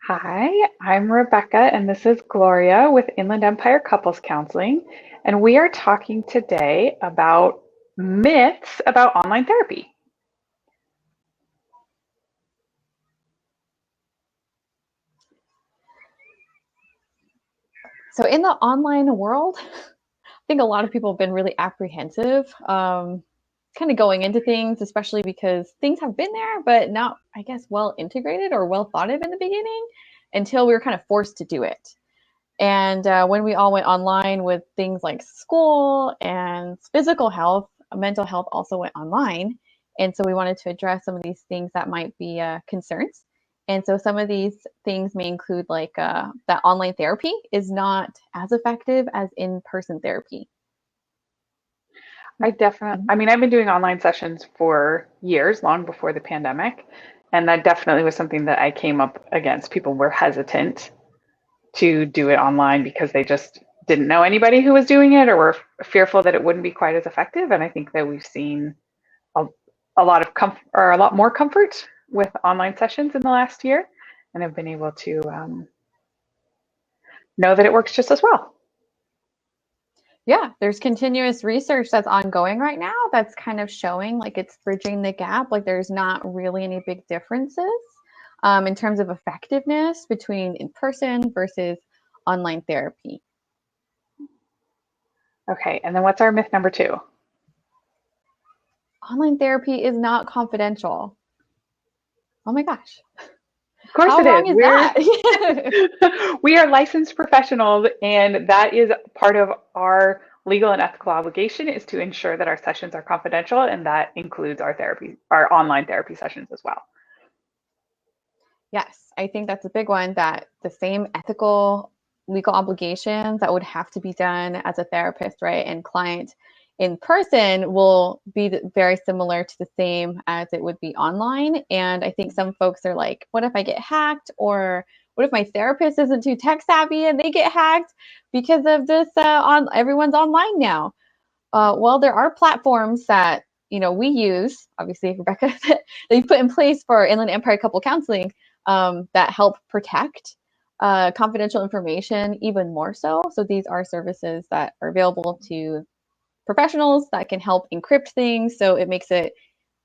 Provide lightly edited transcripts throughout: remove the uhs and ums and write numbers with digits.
Hi, I'm Rebecca, and this is Gloria with Inland Empire Couples Counseling. And we are talking today about myths about online therapy. So in the online world, I think a lot of people have been really apprehensive, kind of going into things, especially because things have been there, but not, I guess, well integrated or well thought of in the beginning until we were kind of forced to do it. And when we all went online with things like school and physical health, mental health also went online. And so we wanted to address some of these things that might be concerns. And so some of these things may include like that online therapy is not as effective as in-person therapy. I've been doing online sessions for years, long before the pandemic. And that definitely was something that I came up against. People were hesitant to do it online because they just didn't know anybody who was doing it or were fearful that it wouldn't be quite as effective. And I think that we've seen a, a lot of a lot more comfort with online sessions in the last year, and have been able to know that it works just as well. Yeah, there's continuous research that's ongoing right now that's kind of showing like it's bridging the gap. Like there's not really any big differences in terms of effectiveness between in person versus online therapy. Okay, and then what's our myth number two? Online therapy is not confidential. Oh my gosh. Of course How it is. wrong is that? We are licensed professionals, and that is part of our legal and ethical obligation is to ensure that our sessions are confidential, and that includes our online therapy sessions as well. Yes, I think that's a big one that the same ethical legal obligations that would have to be done as a therapist, right, and client in person will be very similar to the same as it would be online. And I think some folks are like, what if I get hacked? Or what if my therapist isn't too tech savvy and they get hacked because of this on everyone's online now? Well, there are platforms that we use, obviously, Rebecca, that you put in place for Inland Empire Couple Counseling that help protect confidential information even more so. So these are services that are available to professionals that can help encrypt things. So it makes it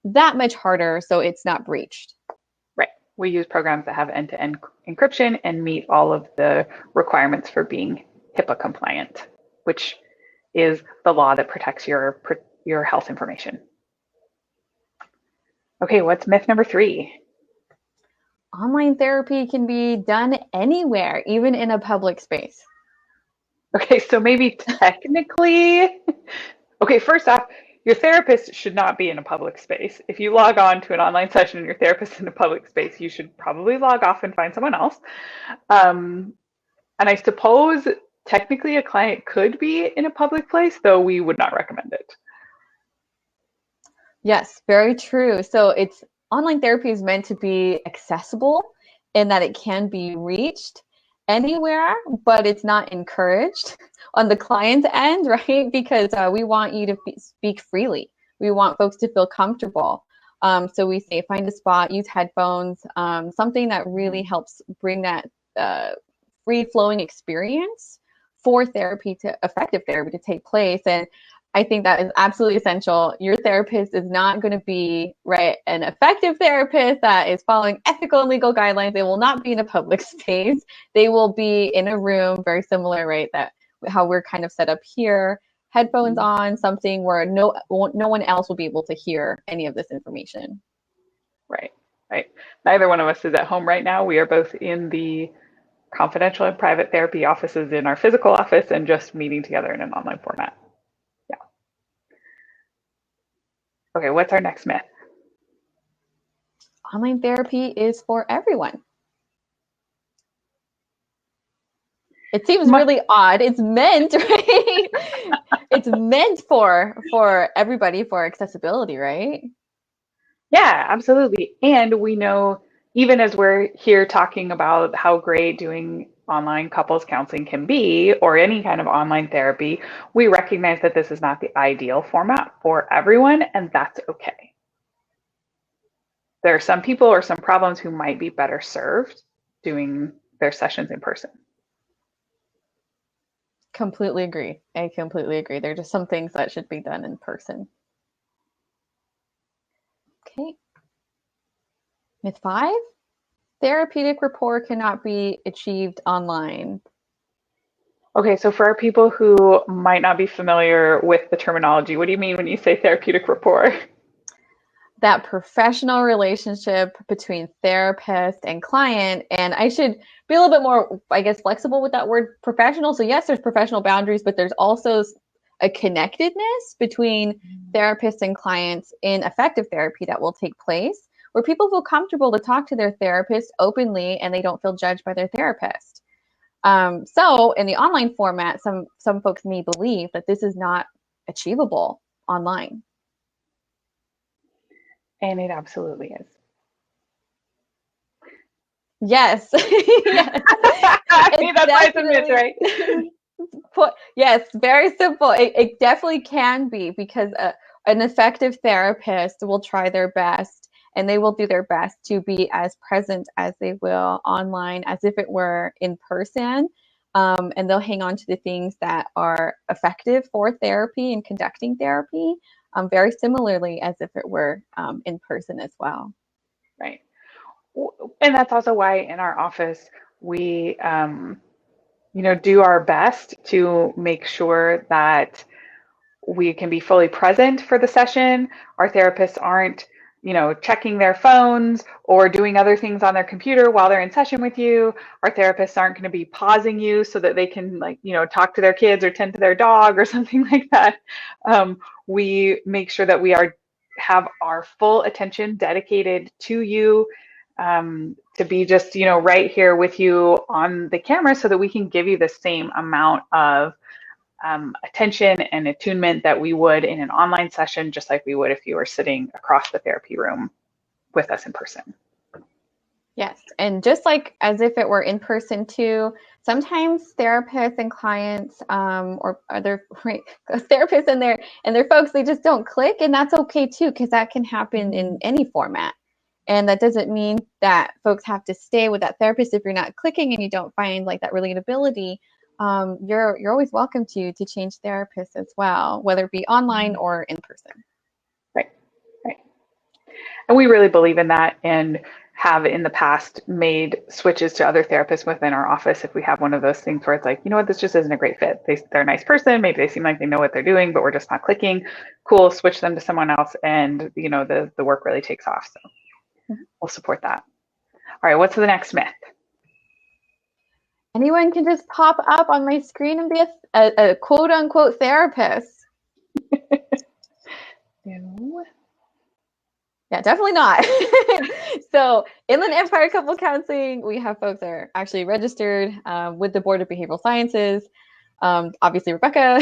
that much harder so it's not breached. Right. We use programs that have end-to-end encryption and meet all of the requirements for being HIPAA compliant, which is the law that protects your health information. Okay, what's myth number three? Online therapy can be done anywhere, even in a public space. Okay, so maybe technically, okay, first off, your therapist should not be in a public space. If you log on to an online session and your therapist is in a public space, you should probably log off and find someone else. Um, and I suppose technically a client could be in a public place, though we would not recommend it. Yes, very true. So it's online therapy is meant to be accessible in that it can be reached anywhere, but it's not encouraged on the client end, right? Because we want you to speak freely. We want folks to feel comfortable. So we say find a spot, use headphones, something that really helps bring that free flowing experience for therapy to effective therapy to take place. And I think that is absolutely essential. Your therapist is not going to be an effective therapist that is following ethical and legal guidelines. They will not be in a public space. They will be in a room very similar, right? That how we're kind of set up here, headphones on, something where no one else will be able to hear any of this information. Right, right. Neither one of us is at home right now. We are both in the confidential and private therapy offices in our physical office and just meeting together in an online format. Yeah. Okay, what's our next myth? Online therapy is for everyone. It seems really odd. It's meant, right? It's meant for everybody for accessibility, right? Yeah, absolutely. And we know, even as we're here talking about how great doing online couples counseling can be, or any kind of online therapy, we recognize that this is not the ideal format for everyone, and that's okay. There are some people or some problems who might be better served doing their sessions in person. Completely agree. I completely agree. There are just some things that should be done in person. Okay. Myth 5, therapeutic rapport cannot be achieved online. Okay, so for our people who might not be familiar with the terminology, what do you mean when you say therapeutic rapport? That professional relationship between therapist and client. And I should be a little bit more, I guess, flexible with that word professional. So yes, there's professional boundaries, but there's also a connectedness between therapists and clients in effective therapy that will take place, where people feel comfortable to talk to their therapist openly and they don't feel judged by their therapist. So in the online format, some folks may believe that this is not achievable online. And it absolutely is. Yes. Yes. I mean, that's why it's a myth, right? Yes, very simple. It definitely can be, because an effective therapist will try their best and they will do their best to be as present as they will online, as if it were in person. And they'll hang on to the things that are effective for therapy and conducting therapy, very similarly as if it were in person as well. Right. And that's also why in our office we do our best to make sure that we can be fully present for the session. Our therapists aren't, checking their phones or doing other things on their computer while they're in session with you. Our therapists aren't going to be pausing you so that they can, talk to their kids or tend to their dog or something like that. We make sure that we have our full attention dedicated to you, to be just, right here with you on the camera so that we can give you the same amount of attention and attunement that we would in an online session, just like we would if you were sitting across the therapy room with us in person. Yes, and just like as if it were in person too, sometimes therapists and clients, or other therapists and their folks, they just don't click, and that's okay too, because that can happen in any format. And that doesn't mean that folks have to stay with that therapist if you're not clicking and you don't find like that relatability. You're always welcome to change therapists as well, whether it be online or in person. Right, right. And we really believe in that, and have in the past made switches to other therapists within our office if we have one of those things where it's like, you know what, this just isn't a great fit. They're a nice person, maybe they seem like they know what they're doing, but we're just not clicking. Cool, switch them to someone else, and the work really takes off. So we'll support that. All right, what's the next myth? Anyone can just pop up on my screen and be a quote unquote therapist. No. Yeah, definitely not. So Inland Empire Couple Counseling, we have folks that are actually registered with the Board of Behavioral Sciences. Obviously, Rebecca,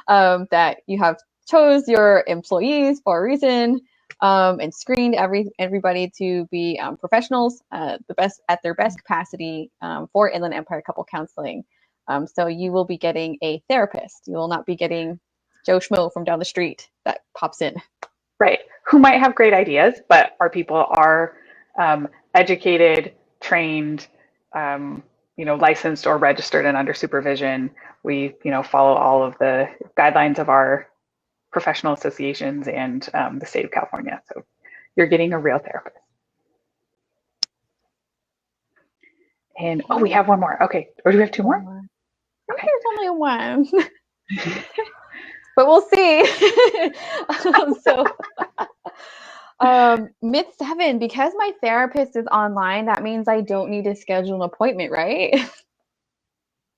that you have chose your employees for a reason, and screened everybody to be professionals, the best at their best capacity for Inland Empire Couple Counseling. So you will be getting a therapist. You will not be getting Joe Schmo from down the street that pops in. Right. Who might have great ideas, but our people are educated, trained, licensed or registered and under supervision. We, follow all of the guidelines of our professional associations and the state of California. So you're getting a real therapist. And we have one more. Okay. Or do we have two more? Okay. There's only one. But we'll see. Myth 7, because my therapist is online, that means I don't need to schedule an appointment, right?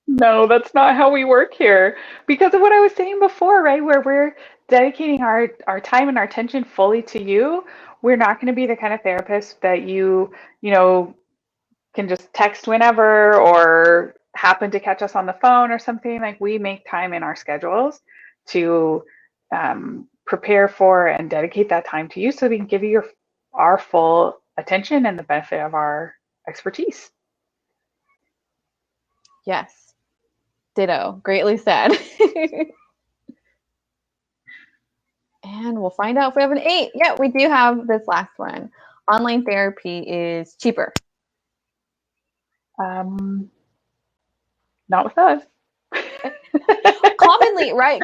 No, that's not how we work here. Because of what I was saying before, right? Where we're dedicating our time and our attention fully to you, we're not going to be the kind of therapist that you can just text whenever or happen to catch us on the phone or something. Like, we make time in our schedules to prepare for and dedicate that time to you so we can give you our full attention and the benefit of our expertise. Yes. Ditto. Greatly said. And we'll find out if we have an 8. Yeah, we do have this last one. Online therapy is cheaper. Not with us. Commonly, right?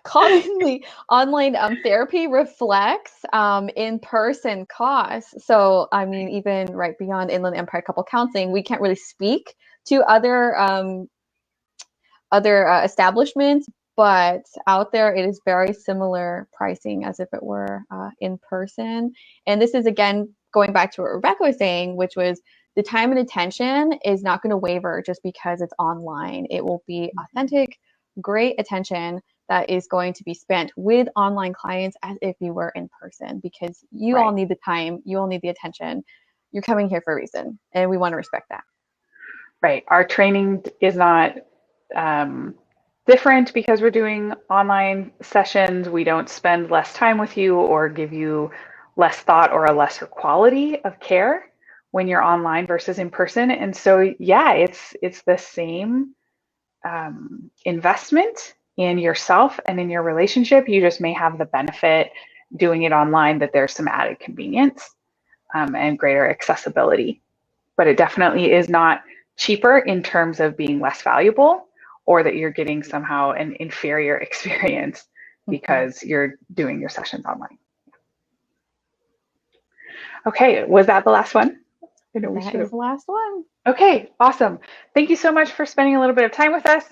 Commonly, online therapy reflects in-person costs. So, I mean, even right beyond Inland Empire Couple Counseling, we can't really speak to other establishments, but out there it is very similar pricing as if it were in person. And this is again going back to what Rebecca was saying, which was the time and attention is not going to waver just because it's online. It will be authentic, great attention that is going to be spent with online clients as if you were in person, because you all need the time, you all need the attention. You're coming here for a reason, and we want to respect that. Right. Our training is not different because we're doing online sessions. We don't spend less time with you or give you less thought or a lesser quality of care when you're online versus in person. And so, yeah, it's the same investment in yourself and in your relationship. You just may have the benefit doing it online that there's some added convenience and greater accessibility. But it definitely is not cheaper in terms of being less valuable or that you're getting somehow an inferior experience because you're doing your sessions online. Okay, was that the last one? That is the last one. Okay, awesome. Thank you so much for spending a little bit of time with us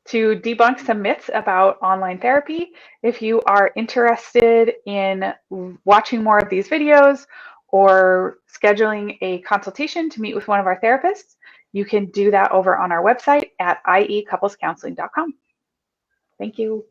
to debunk some myths about online therapy. If you are interested in watching more of these videos or scheduling a consultation to meet with one of our therapists, you can do that over on our website at iecouplescounseling.com. Thank you.